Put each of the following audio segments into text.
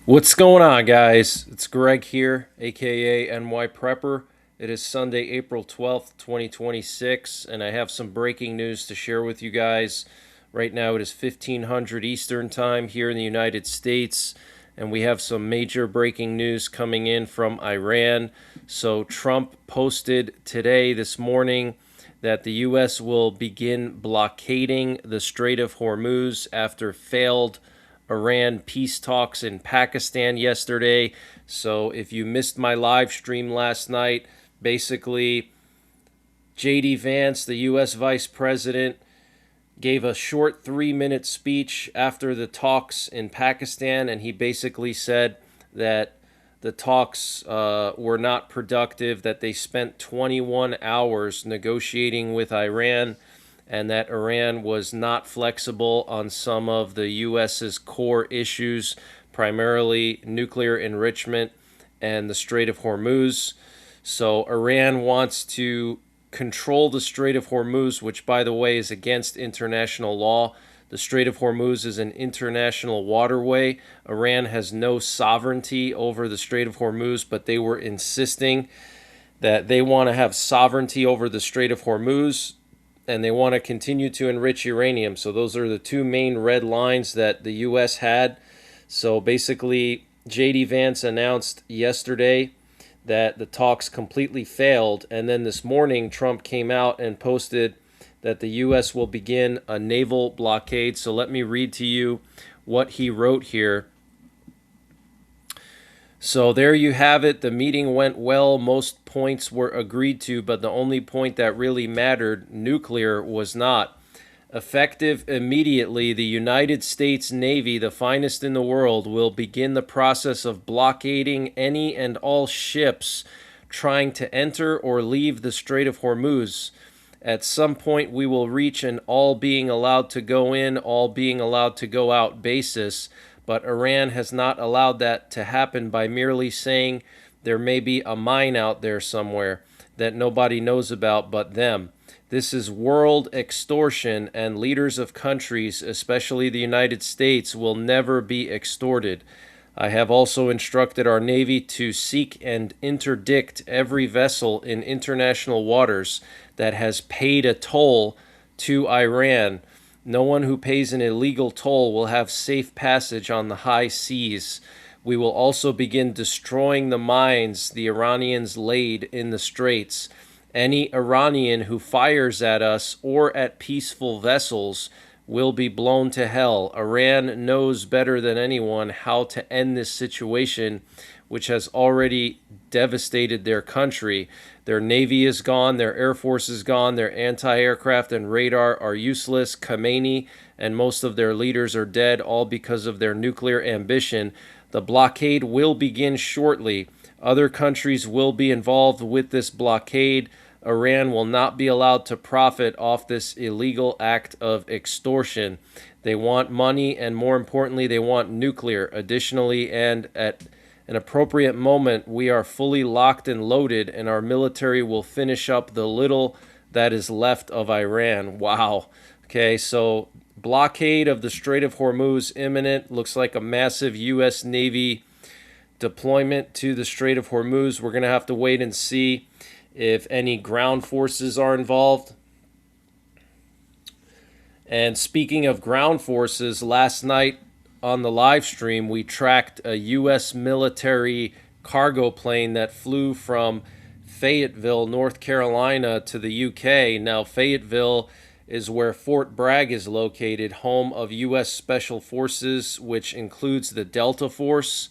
What's going on, guys? It's Greg here, aka NYPrepper. It is Sunday, April 12th, 2026, and I have some breaking news to share with you guys. Right now it is 1500 Eastern Time here in the United States, and we have some major breaking news coming in from Iran. So Trump posted today, this morning, that the U.S. will begin blockading the Strait of Hormuz after failed Iran peace talks in Pakistan yesterday. So if you missed my live stream last night, basically J.D. Vance, the U.S. Vice President, gave a short 3-minute speech after the talks in Pakistan, and he basically said that the talks were not productive, that they spent 21 hours negotiating with Iran, and that Iran was not flexible on some of the U.S.'s core issues, primarily nuclear enrichment and the Strait of Hormuz. So Iran wants to control the Strait of Hormuz, which, by the way, is against international law. The Strait of Hormuz is an international waterway. Iran has no sovereignty over the Strait of Hormuz, but they were insisting that they want to have sovereignty over the Strait of Hormuz, and they want to continue to enrich uranium. So those are the two main red lines that the U.S. had. So basically, J.D. Vance announced yesterday that the talks completely failed, and then this morning Trump came out and posted that the U.S. will begin a naval blockade. So let me read to you what he wrote here. So there you have it. The meeting went well. Most points were agreed to, but the only point that really mattered, nuclear, was not. Effective immediately, the United States Navy, the finest in the world, will begin the process of blockading any and all ships trying to enter or leave the Strait of Hormuz. At some point, we will reach an all being allowed to go in, all being allowed to go out basis. But Iran has not allowed that to happen by merely saying there may be a mine out there somewhere that nobody knows about but them. This is world extortion, and leaders of countries, especially the United States, will never be extorted. I have also instructed our Navy to seek and interdict every vessel in international waters that has paid a toll to Iran. No one who pays an illegal toll will have safe passage on the high seas. We will also begin destroying the mines the Iranians laid in the straits. Any Iranian who fires at us or at peaceful vessels will be blown to hell. Iran knows better than anyone how to end this situation, which has already devastated their country. Their navy is gone, their air force is gone, their anti-aircraft and radar are useless. Khomeini and most of their leaders are dead, all because of their nuclear ambition. The blockade will begin shortly. Other countries will be involved with this blockade. Iran will not be allowed to profit off this illegal act of extortion. They want money, and more importantly, they want nuclear. Additionally, and at an appropriate moment, we are fully locked and loaded, and our military will finish up the little that is left of Iran. Wow. Okay, so blockade of the Strait of Hormuz imminent. Looks like a massive U.S. Navy deployment to the Strait of Hormuz. We're going to have to wait and see if any ground forces are involved. And speaking of ground forces, last night on the live stream, we tracked a U.S. military cargo plane that flew from Fayetteville, North Carolina to the UK. Now, Fayetteville is where Fort Bragg is located, home of U.S. Special Forces, which includes the Delta Force.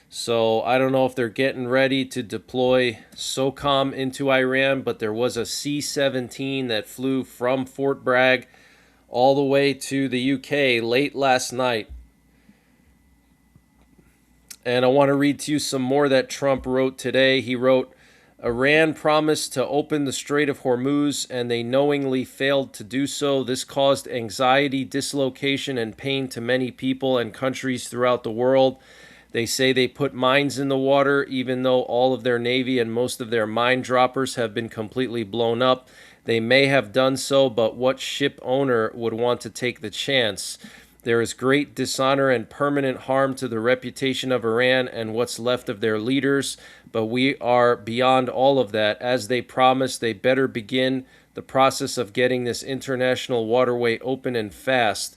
So I don't know if they're getting ready to deploy SOCOM into Iran, but there was a C-17 that flew from Fort Bragg all the way to the UK late last night. And I want to read to you some more that Trump wrote today. He wrote, Iran promised to open the Strait of Hormuz, and they knowingly failed to do so. This caused anxiety, dislocation, and pain to many people and countries throughout the world. They say they put mines in the water, even though all of their Navy and most of their mine droppers have been completely blown up. They may have done so, but what ship owner would want to take the chance? There is great dishonor and permanent harm to the reputation of Iran and what's left of their leaders, but we are beyond all of that. As they promised, they better begin the process of getting this international waterway open and fast.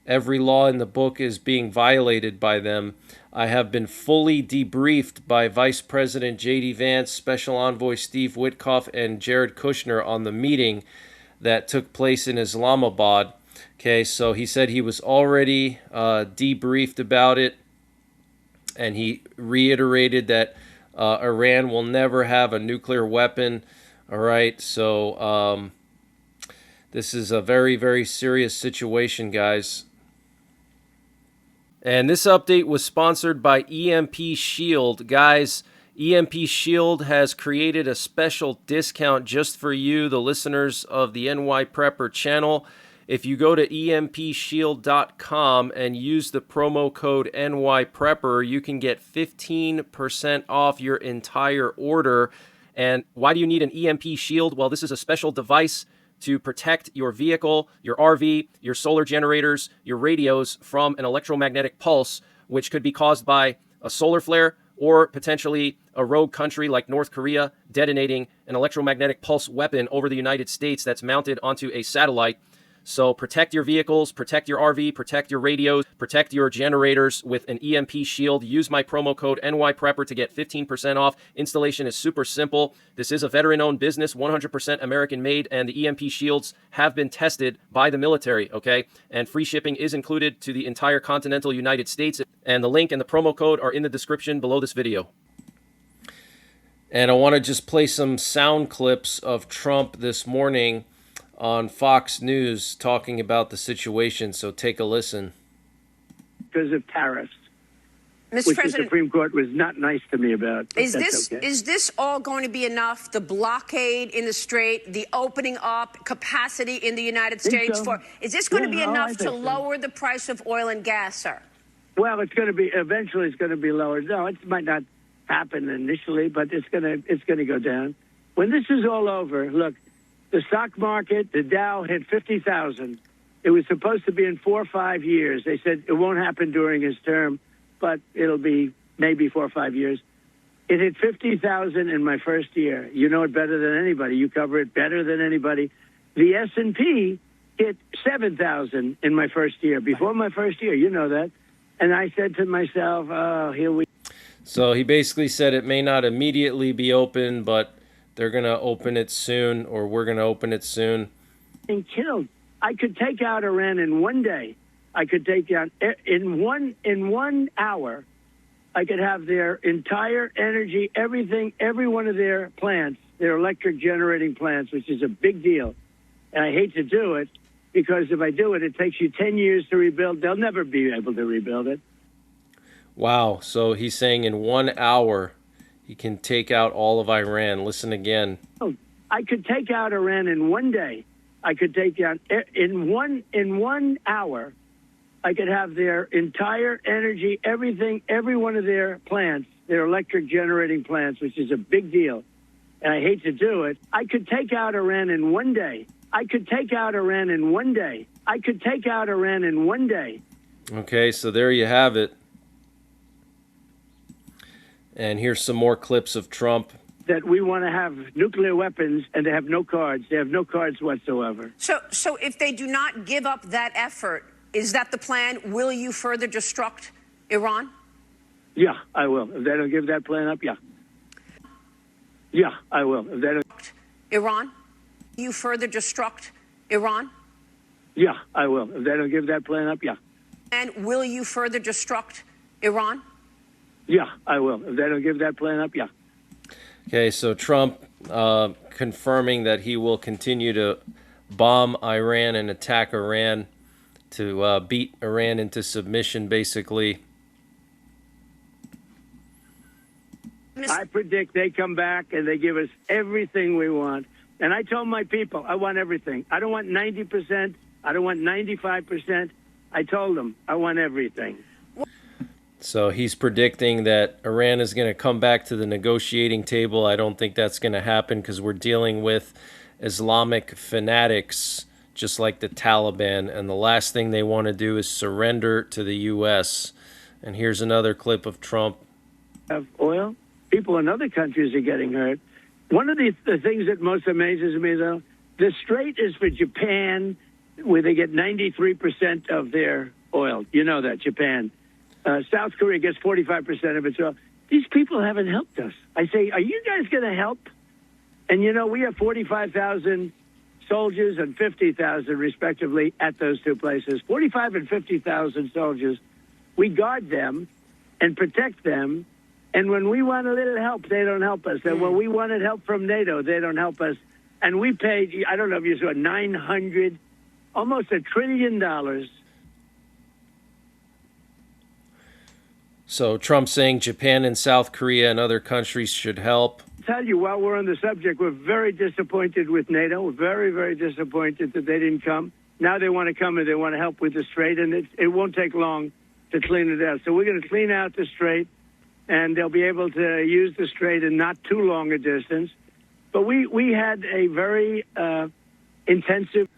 Every law in the book is being violated by them. I have been fully debriefed by Vice President J.D. Vance, Special Envoy Steve Witkoff, and Jared Kushner on the meeting that took place in Islamabad. Okay, so he said he was already debriefed about it, and he reiterated that Iran will never have a nuclear weapon. All right, so this is a very, very serious situation, guys. And this update was sponsored by EMP Shield. Guys, EMP Shield has created a special discount just for you, the listeners of the NYPrepper channel. If you go to empshield.com and use the promo code NYPrepper, you can get 15% off your entire order. And why do you need an EMP Shield? Well, this is a special device to protect your vehicle, your RV, your solar generators, your radios from an electromagnetic pulse, which could be caused by a solar flare or potentially a rogue country like North Korea detonating an electromagnetic pulse weapon over the United States that's mounted onto a satellite. So protect your vehicles, protect your RV, protect your radios, protect your generators with an EMP Shield. Use my promo code NYPrepper to get 15% off. Installation is super simple. This is a veteran-owned business, 100% American-made, and the EMP Shields have been tested by the military, okay? And free shipping is included to the entire continental United States. And the link and the promo code are in the description below this video. And I want to just play some sound clips of Trump this morning on Fox News talking about the situation, so take a listen. Because of tariffs, Mr. which President, the Supreme Court was not nice to me about. Is this all going to be enough? The blockade in the Strait, the opening up capacity in the United States is this going to be enough to lower the price of oil and gas, sir? Well, it's going to be eventually. It's going to be lowered. No, it might not happen initially, but it's going to go down. When this is all over, look. The stock market, the Dow hit 50,000. It was supposed to be in 4 or 5 years. They said it won't happen during his term, but it'll be maybe 4 or 5 years. It hit 50,000 in my first year. You know it better than anybody. You cover it better than anybody. The S&P hit 7,000 in my first year, before my first year. You know that. And I said to myself, oh, here we... So he basically said it may not immediately be open, but they're going to open it soon, or we're going to open it soon. And killed. I could take out Iran in one day. I could take out in one hour. I could have their entire energy, everything, every one of their plants, their electric generating plants, which is a big deal. And I hate to do it because if I do it, it takes you 10 years to rebuild. They'll never be able to rebuild it. Wow. So he's saying in 1 hour he can take out all of Iran. Listen again. Oh, I could take out Iran in one day. I could take out in one hour. I could have their entire energy, everything, every one of their plants, their electric generating plants, which is a big deal. And I hate to do it. I could take out Iran in one day. I could take out Iran in one day. I could take out Iran in one day. Okay, so there you have it. And here's some more clips of Trump. That we want to have nuclear weapons, and they have no cards. They have no cards whatsoever. So if they do not give up that effort, is that the plan? Will you further destruct Iran? Yeah, I will. If they don't give that plan up, yeah. Yeah, I will. If they don't... Iran? You further destruct Iran? Yeah, I will. If they don't give that plan up, yeah. And will you further destruct Iran? Yeah, I will. If they don't give that plan up, yeah. Okay, so Trump confirming that he will continue to bomb Iran and attack Iran to beat Iran into submission, basically. I predict they come back and they give us everything we want. And I told my people, I want everything. I don't want 90%. I don't want 95%. I told them, I want everything. So he's predicting that Iran is going to come back to the negotiating table. I don't think that's going to happen because we're dealing with Islamic fanatics just like the Taliban. And the last thing they want to do is surrender to the U.S. And here's another clip of Trump. Of oil, people in other countries are getting hurt. One of the things that most amazes me, though, the Strait is for Japan, where they get 93% of their oil. You know that, Japan. South Korea gets 45% of its oil. These people haven't helped us. I say, are you guys going to help? And, you know, we have 45,000 soldiers and 50,000, respectively, at those two places. 45 and 50,000 soldiers. We guard them and protect them. And when we want a little help, they don't help us. And when we wanted help from NATO, they don't help us. And we paid, I don't know if you saw, almost $1 trillion. So Trump saying Japan and South Korea and other countries should help. Tell you, while we're on the subject, we're very disappointed with NATO. We're very, very disappointed that they didn't come. Now they want to come and they want to help with the Strait, and it won't take long to clean it out. So we're going to clean out the Strait, and they'll be able to use the Strait in not too long a distance. But we had a very intensive...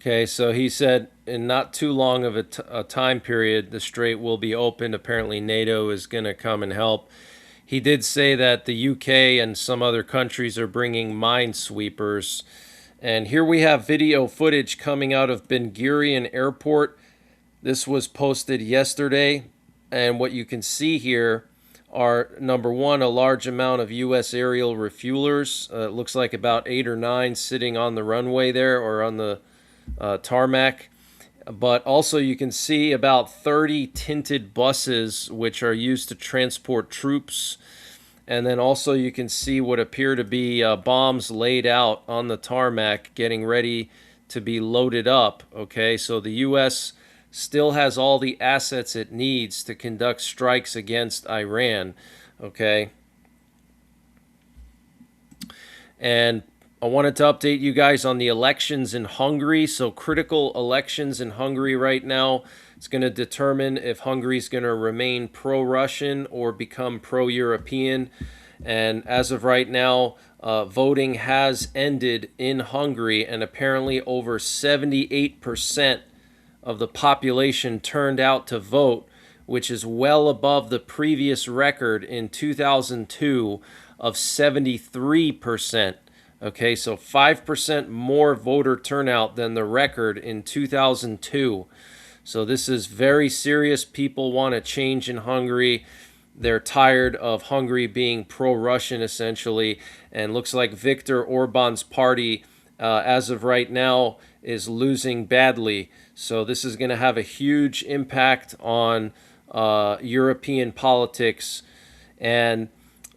Okay, so he said in not too long of a time period, the Strait will be opened. Apparently NATO is going to come and help. He did say that the UK and some other countries are bringing minesweepers. And here we have video footage coming out of Ben Gurion Airport. This was posted yesterday. And what you can see here are, number one, a large amount of U.S. aerial refuelers. It looks like about 8 or 9 sitting on the runway there, or on the tarmac. But also you can see about 30 tinted buses which are used to transport troops. And then also you can see what appear to be bombs laid out on the tarmac getting ready to be loaded up. Okay, so the U.S. still has all the assets it needs to conduct strikes against Iran. Okay. And I wanted to update you guys on the elections in Hungary. So critical elections in Hungary right now. It's going to determine if Hungary is going to remain pro-Russian or become pro-European. And as of right now, voting has ended in Hungary, and apparently over 78% of the population turned out to vote, which is well above the previous record in 2002 of 73%. Okay, so 5% more voter turnout than the record in 2002. So this is very serious. People want a change in Hungary. They're tired of Hungary being pro-Russian, essentially. And looks like Viktor Orban's party, as of right now, is losing badly. So this is going to have a huge impact on European politics. And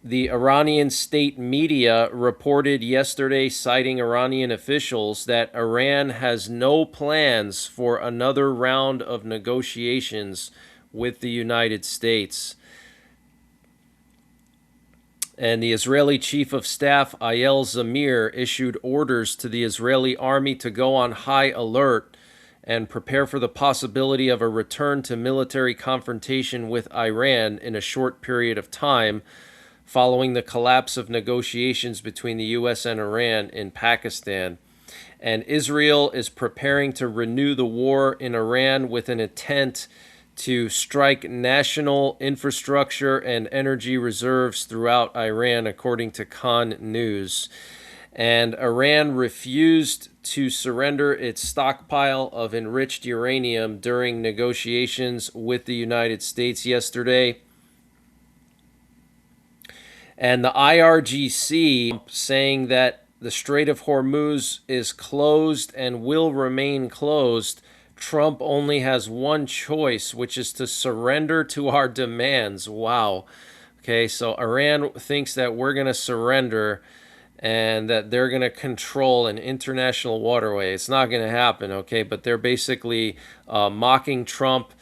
the Iranian state media reported yesterday, citing Iranian officials, that Iran has no plans for another round of negotiations with the United States. And the Israeli Chief of Staff, Eyal Zamir, issued orders to the Israeli army to go on high alert and prepare for the possibility of a return to military confrontation with Iran in a short period of time, following the collapse of negotiations between the U.S. and Iran in Pakistan. And Israel is preparing to renew the war in Iran with an intent to strike national infrastructure and energy reserves throughout Iran, according to Khan News. And Iran refused to surrender its stockpile of enriched uranium during negotiations with the United States yesterday. And the IRGC saying that the Strait of Hormuz is closed and will remain closed. Trump only has one choice, which is to surrender to our demands. Wow. Okay, so Iran thinks that we're going to surrender and that they're going to control an international waterway. It's not going to happen, okay? But they're basically mocking Trump.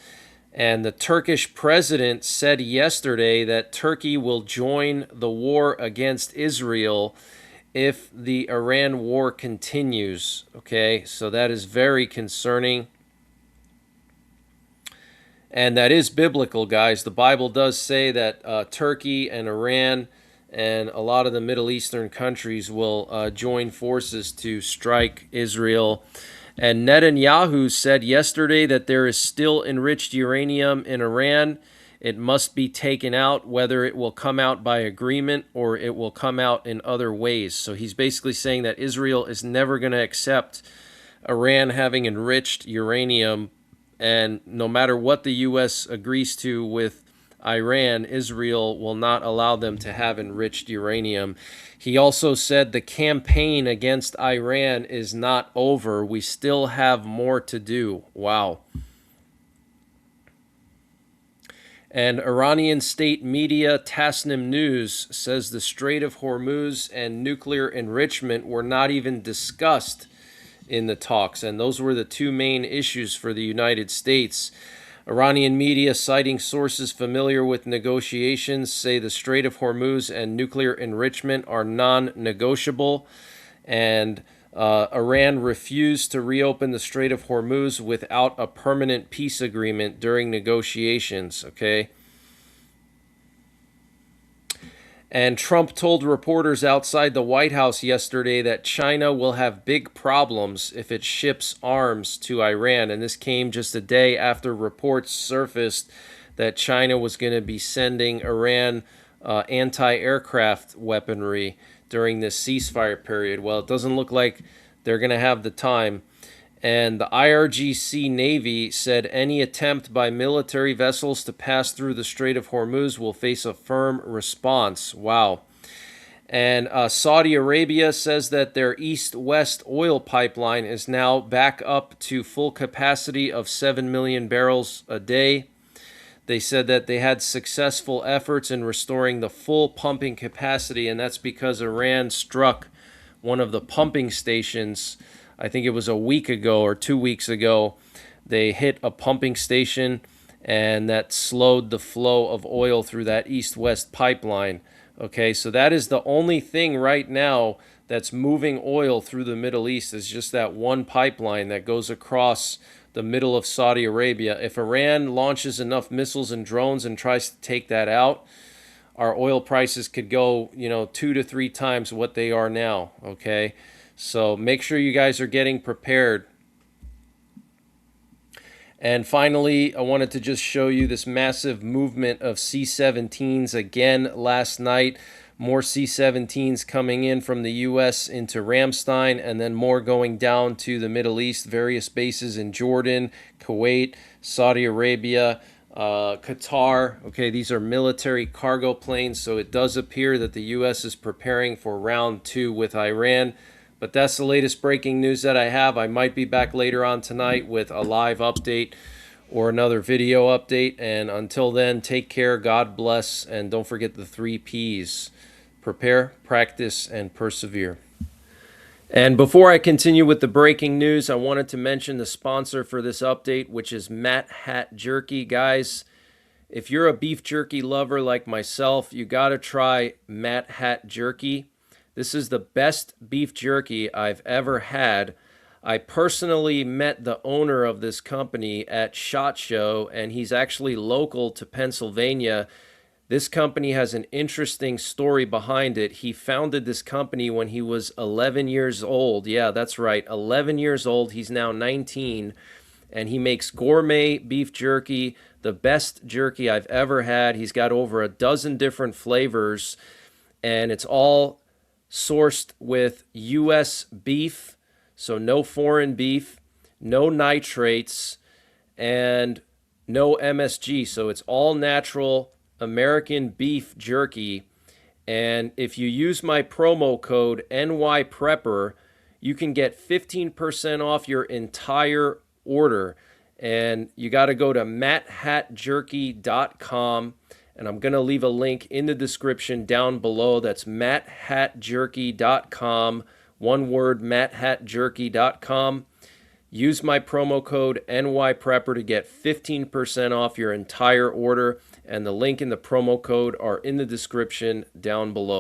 And the Turkish president said yesterday that Turkey will join the war against Israel if the Iran war continues. Okay, so that is very concerning. And that is biblical, guys. The Bible does say that Turkey and Iran and a lot of the Middle Eastern countries will join forces to strike Israel. And Netanyahu said yesterday that there is still enriched uranium in Iran. It must be taken out, whether it will come out by agreement or it will come out in other ways. So he's basically saying that Israel is never going to accept Iran having enriched uranium. And no matter what the U.S. agrees to with Iran, Israel will not allow them to have enriched uranium. He also said the campaign against Iran is not over. We still have more to do. Wow. And Iranian state media Tasnim News says the Strait of Hormuz and nuclear enrichment were not even discussed in the talks, and those were the two main issues for the United States. Iranian media, citing sources familiar with negotiations, say the Strait of Hormuz and nuclear enrichment are non-negotiable, and Iran refused to reopen the Strait of Hormuz without a permanent peace agreement during negotiations, okay? And Trump told reporters outside the White House yesterday that China will have big problems if it ships arms to Iran. And this came just a day after reports surfaced that China was going to be sending Iran anti-aircraft weaponry during this ceasefire period. Well, it doesn't look like they're going to have the time. And the IRGC Navy said any attempt by military vessels to pass through the Strait of Hormuz will face a firm response. Wow. And Saudi Arabia says that their east-west oil pipeline is now back up to full capacity of 7 million barrels a day. They said that they had successful efforts in restoring the full pumping capacity, and that's because Iran struck one of the pumping stations. I think it was a week ago or 2 weeks ago. They hit a pumping station, and that slowed the flow of oil through that east-west pipeline. Okay, so that is the only thing right now that's moving oil through the Middle East, is just that one pipeline that goes across the middle of Saudi Arabia. If Iran launches enough missiles and drones and tries to take that out, our oil prices could go, 2 to 3 times what they are now, okay? So make sure you guys are getting prepared. And finally, I wanted to just show you this massive movement of C-17s again last night. More C-17s coming in from the U.S. into Ramstein, and then more going down to the Middle East, various bases in Jordan, Kuwait, Saudi Arabia, Qatar. Okay, these are military cargo planes, so it does appear that the U.S. is preparing for round 2 with Iran. But that's the latest breaking news that I have. I might be back later on tonight with a live update or another video update. And until then, take care, God bless, and don't forget the 3 Ps. Prepare, practice, and persevere. And before I continue with the breaking news, I wanted to mention the sponsor for this update, which is Matt Hat Jerky. Guys, if you're a beef jerky lover like myself, you got to try Matt Hat Jerky. This is the best beef jerky I've ever had. I personally met the owner of this company at SHOT Show, and he's actually local to Pennsylvania. This company has an interesting story behind it. He founded this company when he was 11 years old. Yeah, that's right, 11 years old. He's now 19, and he makes gourmet beef jerky, the best jerky I've ever had. He's got over a dozen different flavors, and it's all sourced with U.S. beef, so no foreign beef, no nitrates, and no MSG. So it's all natural American beef jerky. And if you use my promo code NYPrepper, you can get 15% off your entire order. And you got to go to matthatjerky.com. And I'm going to leave a link in the description down below. That's matthatjerky.com. One word, matthatjerky.com. Use my promo code NYPrepper to get 15% off your entire order. And the link and the promo code are in the description down below.